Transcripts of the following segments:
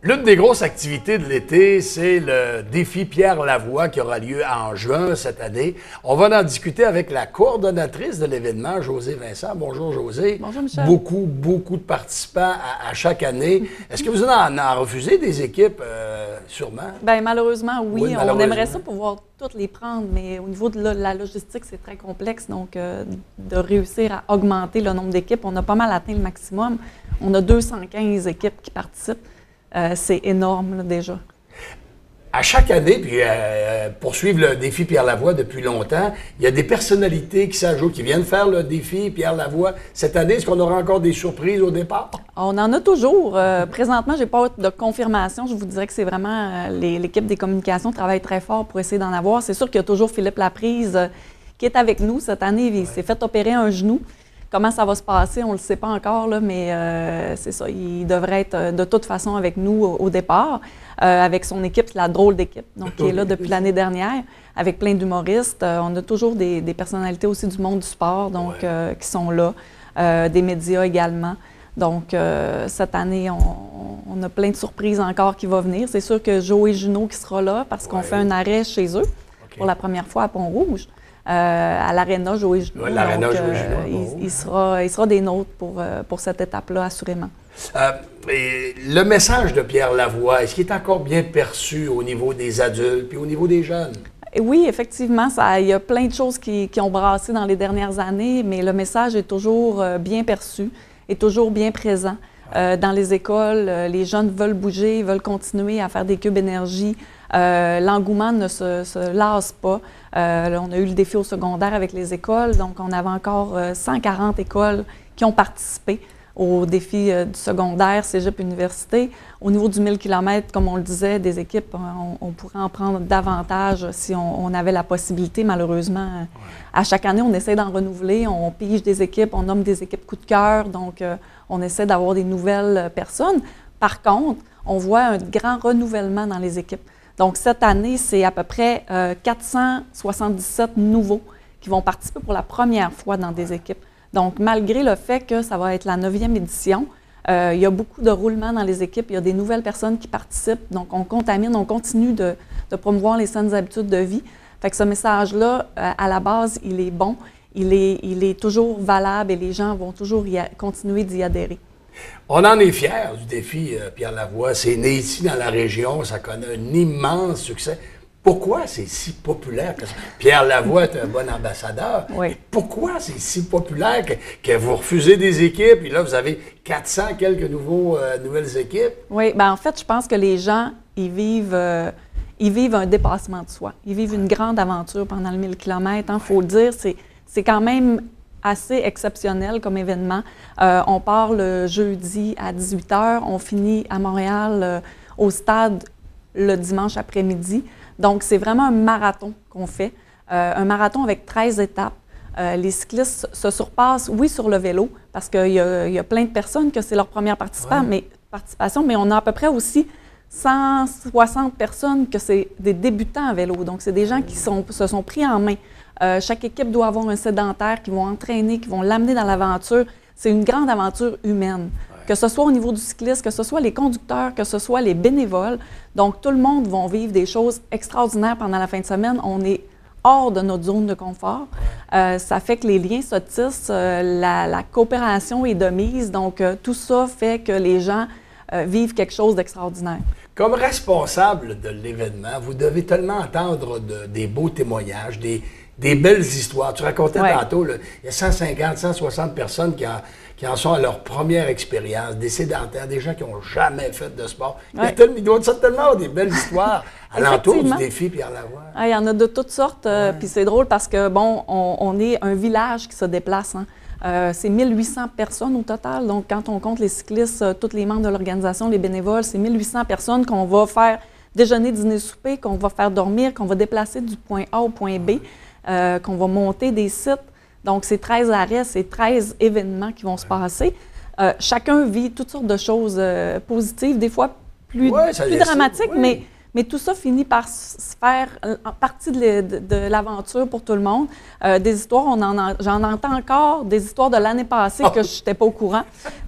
L'une des grosses activités de l'été, c'est le défi Pierre Lavoie qui aura lieu en juin cette année. On va en discuter avec la coordonnatrice de l'événement, Josée Vincent. Bonjour Josée. Bonjour Michel. Beaucoup de participants à chaque année. Est-ce que vous en refusez des équipes, sûrement? Bien, malheureusement, oui. Malheureusement. On aimerait ça pouvoir toutes les prendre, mais au niveau de la logistique, c'est très complexe. Donc, de réussir à augmenter le nombre d'équipes, on a pas mal atteint le maximum. On a 215 équipes qui participent. C'est énorme, là, déjà. À chaque année, puis pour suivre le défi Pierre Lavoie depuis longtemps, il y a des personnalités qui s'ajoutent, qui viennent faire le défi Pierre Lavoie. Cette année, est-ce qu'on aura encore des surprises au départ? On en a toujours. Présentement, je n'ai pas de confirmation. Je vous dirais que c'est vraiment l'équipe des communications travaille très fort pour essayer d'en avoir. C'est sûr qu'il y a toujours Philippe Laprise qui est avec nous cette année. Il s'est fait opérer un genou. Comment ça va se passer, on ne le sait pas encore, là, mais c'est ça. Il devrait être de toute façon avec nous au départ, avec son équipe, c'est la drôle d'équipe, donc qui est là depuis l'année dernière, avec plein d'humoristes. On a toujours des personnalités aussi du monde du sport, donc qui sont là, des médias également. Donc, cette année, on a plein de surprises encore qui vont venir. C'est sûr que Joey Junot qui sera là parce qu'on fait un arrêt chez eux pour la première fois à Pont-Rouge. À l'Arena Joey Junot. Il sera des nôtres pour cette étape-là, assurément. Le message de Pierre Lavoie, est-ce qu'il est encore bien perçu au niveau des adultes puis au niveau des jeunes? Oui, effectivement, il y a plein de choses qui ont brassé dans les dernières années, mais le message est toujours bien perçu, est toujours bien présent. Dans les écoles, les jeunes veulent bouger, veulent continuer à faire des cubes énergie. L'engouement ne se lasse pas. On a eu le défi au secondaire avec les écoles, donc on avait encore 140 écoles qui ont participé au défi du secondaire, cégep, université. Au niveau du 1000 km, comme on le disait, des équipes, on pourrait en prendre davantage si on avait la possibilité. Malheureusement, à chaque année, on essaie d'en renouveler, on pige des équipes, on nomme des équipes coup de cœur, donc on essaie d'avoir des nouvelles personnes. Par contre, on voit un grand renouvellement dans les équipes. Donc, cette année, c'est à peu près 477 nouveaux qui vont participer pour la première fois dans des équipes. Donc, malgré le fait que ça va être la 9e édition, il y a beaucoup de roulements dans les équipes, il y a des nouvelles personnes qui participent. Donc, on continue de promouvoir les saines habitudes de vie. Fait que ce message-là, à la base, il est bon, il est toujours valable et les gens vont toujours continuer d'y adhérer. On en est fiers du défi Pierre Lavoie. C'est né ici dans la région, ça connaît un immense succès. Pourquoi c'est si populaire? Pierre Lavoie est un bon ambassadeur. Oui. Pourquoi c'est si populaire que vous refusez des équipes et là, vous avez 400 quelques nouvelles équipes? Oui, bien en fait, je pense que les gens, ils vivent un dépassement de soi. Ils vivent une grande aventure pendant le 1000 km. Il faut le dire, c'est quand même assez exceptionnel comme événement. On part le jeudi à 18h, on finit à Montréal au stade le dimanche après-midi. Donc, c'est vraiment un marathon qu'on fait, un marathon avec 13 étapes. Les cyclistes se surpassent, oui, sur le vélo, parce qu'il y a plein de personnes que c'est leur première participation, mais on a à peu près aussi 160 personnes que c'est des débutants à vélo. Donc, c'est des gens qui se sont pris en main. Chaque équipe doit avoir un sédentaire qui vont entraîner, qui vont l'amener dans l'aventure. C'est une grande aventure humaine. Que ce soit au niveau du cycliste, que ce soit les conducteurs, que ce soit les bénévoles. Donc, tout le monde va vivre des choses extraordinaires pendant la fin de semaine. On est hors de notre zone de confort. Ça fait que les liens se tissent, la coopération est de mise. Donc, tout ça fait que les gens vivent quelque chose d'extraordinaire. Comme responsable de l'événement, vous devez tellement entendre des beaux témoignages, des belles histoires. Tu racontais tantôt, là, il y a 150, 160 personnes qui en sont à leur première expérience, des sédentaires, des gens qui n'ont jamais fait de sport. Il doit être tellement des belles histoires alentour du défi Pierre Lavoie. Il y en a de toutes sortes, puis c'est drôle parce que, bon, on est un village qui se déplace, hein. C'est 1800 personnes au total. Donc, quand on compte les cyclistes, tous les membres de l'organisation, les bénévoles, c'est 1800 personnes qu'on va faire déjeuner, dîner, souper, qu'on va faire dormir, qu'on va déplacer du point A au point B, qu'on va monter des sites. Donc, c'est 13 arrêts, c'est 13 événements qui vont se passer. Chacun vit toutes sortes de choses positives, des fois plus dramatiques, mais Mais tout ça finit par se faire partie de l'aventure pour tout le monde. Des histoires, j'en entends encore, des histoires de l'année passée que je n'étais pas au courant.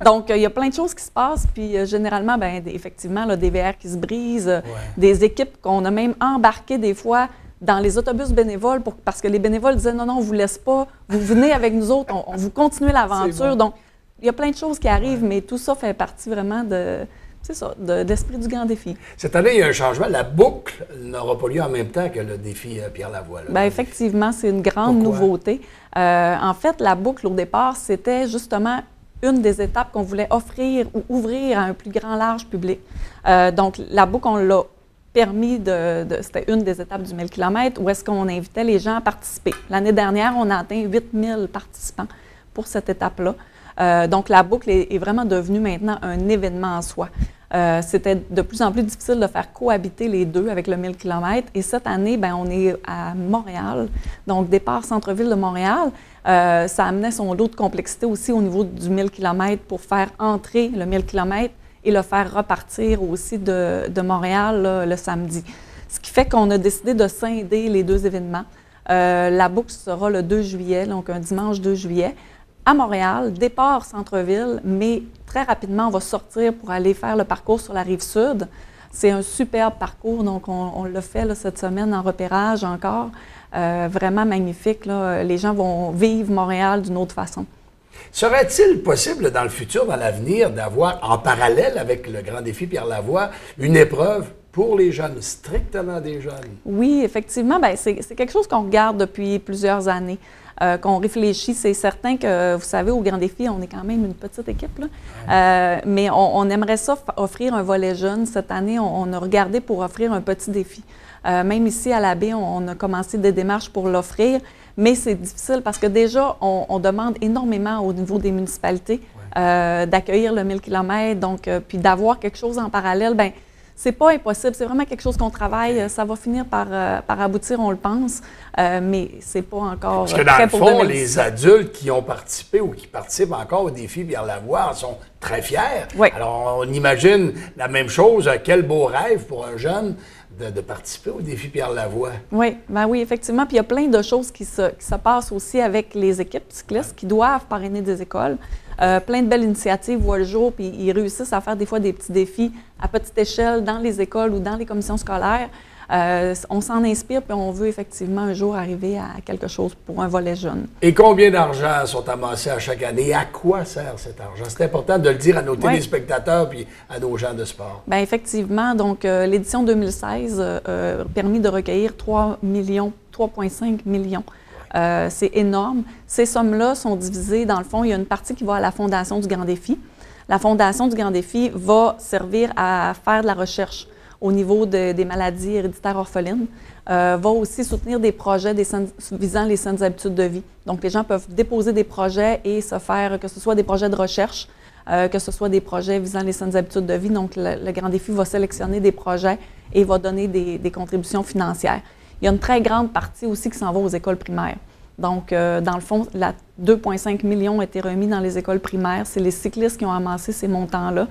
Donc, il y a plein de choses qui se passent. Puis, généralement, effectivement, là, des VR qui se brisent, des équipes qu'on a même embarquées des fois dans les autobus bénévoles parce que les bénévoles disaient non, on ne vous laisse pas, vous venez avec nous autres, on vous continuez l'aventure. Bon. Donc, il y a plein de choses qui arrivent, mais tout ça fait partie vraiment de l'esprit du grand défi. Cette année, il y a un changement. La boucle n'aura pas lieu en même temps que le défi Pierre Lavoie. Bien, effectivement, c'est une grande nouveauté. En fait, la boucle, au départ, c'était justement une des étapes qu'on voulait offrir ou ouvrir à un plus grand large public. Donc, la boucle, on l'a permis c'était une des étapes du 1000 km où est-ce qu'on invitait les gens à participer. L'année dernière, on a atteint 8000 participants pour cette étape-là. Donc, la boucle est vraiment devenue maintenant un événement en soi. C'était de plus en plus difficile de faire cohabiter les deux avec le 1000 km. Et cette année, on est à Montréal, donc départ centre-ville de Montréal. Ça amenait son lot de complexité aussi au niveau du 1000 km pour faire entrer le 1000 km et le faire repartir aussi de Montréal là, le samedi. Ce qui fait qu'on a décidé de scinder les deux événements. La boucle sera le 2 juillet, donc un dimanche 2 juillet. À Montréal, départ centre-ville, mais très rapidement, on va sortir pour aller faire le parcours sur la rive sud. C'est un superbe parcours, donc on l'a fait là, cette semaine en repérage encore. Vraiment magnifique, là. Les gens vont vivre Montréal d'une autre façon. Serait-il possible dans le futur, dans l'avenir, d'avoir en parallèle avec le grand défi Pierre Lavoie une épreuve pour les jeunes, strictement des jeunes? Oui, effectivement, c'est quelque chose qu'on regarde depuis plusieurs années. Qu'on réfléchit. C'est certain que, vous savez, au Grand Défi, on est quand même une petite équipe, là. Mais on aimerait ça offrir un volet jeune. Cette année, on a regardé pour offrir un petit défi. Même ici, à la baie, on a commencé des démarches pour l'offrir, mais c'est difficile parce que déjà, on demande énormément au niveau des municipalités d'accueillir le 1000 km, donc, puis d'avoir quelque chose en parallèle, c'est pas impossible, c'est vraiment quelque chose qu'on travaille. Ça va finir par aboutir, on le pense, mais c'est pas encore prêt pour 2017. Parce que dans le fond, les adultes qui ont participé ou qui participent encore au défi Pierre Lavoie en sont très fiers. Oui. Alors, on imagine la même chose. Quel beau rêve pour un jeune de participer au défi Pierre Lavoie. Oui, oui, effectivement. Puis il y a plein de choses qui se passent aussi avec les équipes cyclistes qui doivent parrainer des écoles. Plein de belles initiatives voient le jour, puis ils réussissent à faire des fois des petits défis à petite échelle dans les écoles ou dans les commissions scolaires. On s'en inspire, puis on veut effectivement un jour arriver à quelque chose pour un volet jeune. Et combien d'argent sont amassés à chaque année? Et à quoi sert cet argent? C'est important de le dire à nos téléspectateurs puis à nos gens de sport. Bien, effectivement. Donc, l'édition 2016 a permis de recueillir 3,5 millions. C'est énorme. Ces sommes-là sont divisées, dans le fond, il y a une partie qui va à la Fondation du Grand Défi. La Fondation du Grand Défi va servir à faire de la recherche au niveau des maladies héréditaires orphelines, va aussi soutenir des projets visant les saines habitudes de vie. Donc, les gens peuvent déposer des projets et se faire, que ce soit des projets de recherche, que ce soit des projets visant les saines habitudes de vie. Donc, le Grand Défi va sélectionner des projets et va donner des contributions financières. Il y a une très grande partie aussi qui s'en va aux écoles primaires. Donc, dans le fond, 2,5 millions ont été remis dans les écoles primaires. C'est les cyclistes qui ont amassé ces montants-là.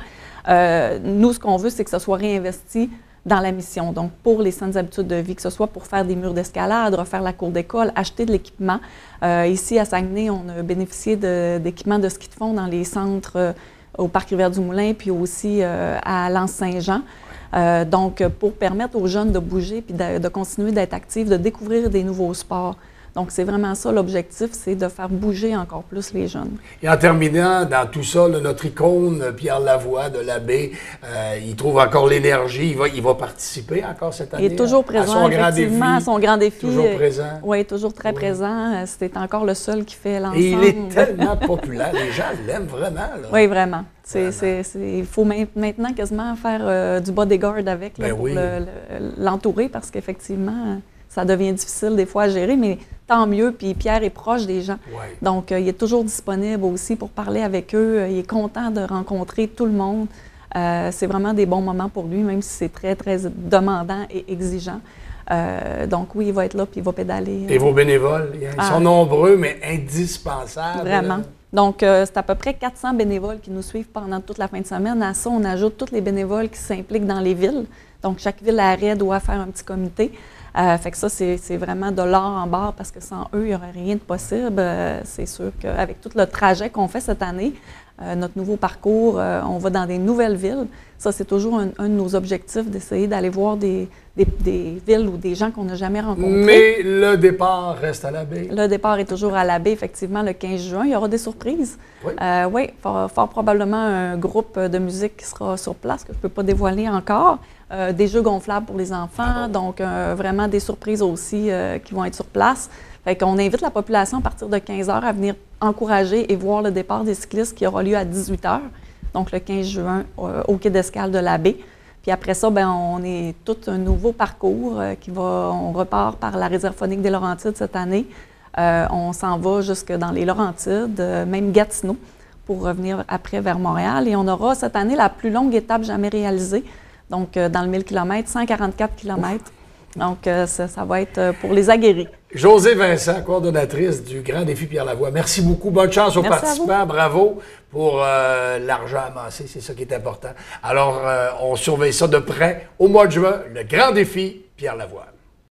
Nous, ce qu'on veut, c'est que ça soit réinvesti dans la mission. Donc, pour les saines habitudes de vie, que ce soit pour faire des murs d'escalade, refaire la cour d'école, acheter de l'équipement. Ici, à Saguenay, on a bénéficié d'équipements de ski de fond dans les centres au Parc Rivière-du-Moulin, puis aussi à l'Anse-Saint-Jean. Donc, pour permettre aux jeunes de bouger puis de continuer d'être actifs, de découvrir des nouveaux sports. Donc, c'est vraiment ça l'objectif, c'est de faire bouger encore plus les jeunes. Et en terminant, dans tout ça, là, notre icône, Pierre Lavoie de la baie, il trouve encore l'énergie, il va participer encore cette année? Il est toujours présent, effectivement, à son grand défi. Toujours présent? Oui, toujours très présent. C'est encore le seul qui fait l'ensemble. Et il est tellement populaire, les gens l'aiment vraiment. Là. Oui, vraiment. Il faut maintenant quasiment faire du bodyguard avec là, pour l'entourer parce qu'effectivement, ça devient difficile des fois à gérer, mais tant mieux. Puis Pierre est proche des gens. Ouais. Donc, il est toujours disponible aussi pour parler avec eux. Il est content de rencontrer tout le monde. C'est vraiment des bons moments pour lui, même si c'est très, très demandant et exigeant. Donc, oui, il va être là puis il va pédaler. Et vos bénévoles, ils sont nombreux, mais indispensables. Vraiment. Donc, c'est à peu près 400 bénévoles qui nous suivent pendant toute la fin de semaine. À ça, on ajoute tous les bénévoles qui s'impliquent dans les villes. Donc, chaque ville arrêt doit faire un petit comité. Fait que ça, c'est vraiment de l'or en barre parce que sans eux, il n'y aurait rien de possible. C'est sûr qu'avec tout le trajet qu'on fait cette année, notre nouveau parcours, on va dans des nouvelles villes. Ça, c'est toujours un de nos objectifs, d'essayer d'aller voir des villes ou des gens qu'on n'a jamais rencontrés. Mais le départ reste à la baie. Le départ est toujours à la baie, effectivement, le 15 juin. Il y aura des surprises. Oui, oui, fort probablement un groupe de musique qui sera sur place, que je ne peux pas dévoiler encore. Des jeux gonflables pour les enfants, donc vraiment des surprises aussi qui vont être sur place. Fait qu'on invite la population à partir de 15 h à venir encourager et voir le départ des cyclistes qui aura lieu à 18 h, donc le 15 juin au quai d'escale de la baie. Puis après ça, bien, on est tout un nouveau parcours on repart par la réserve faunique des Laurentides cette année. On s'en va jusque dans les Laurentides, même Gatineau, pour revenir après vers Montréal. Et on aura cette année la plus longue étape jamais réalisée. Donc, dans le 1000 km, 144 km. Donc, ça va être pour les aguerris. Josée Vincent, coordonnatrice du Grand Défi Pierre Lavoie. Merci beaucoup. Bonne chance aux participants. Bravo pour l'argent amassé. C'est ça qui est important. Alors, on surveille ça de près au mois de juin. Le Grand Défi Pierre Lavoie.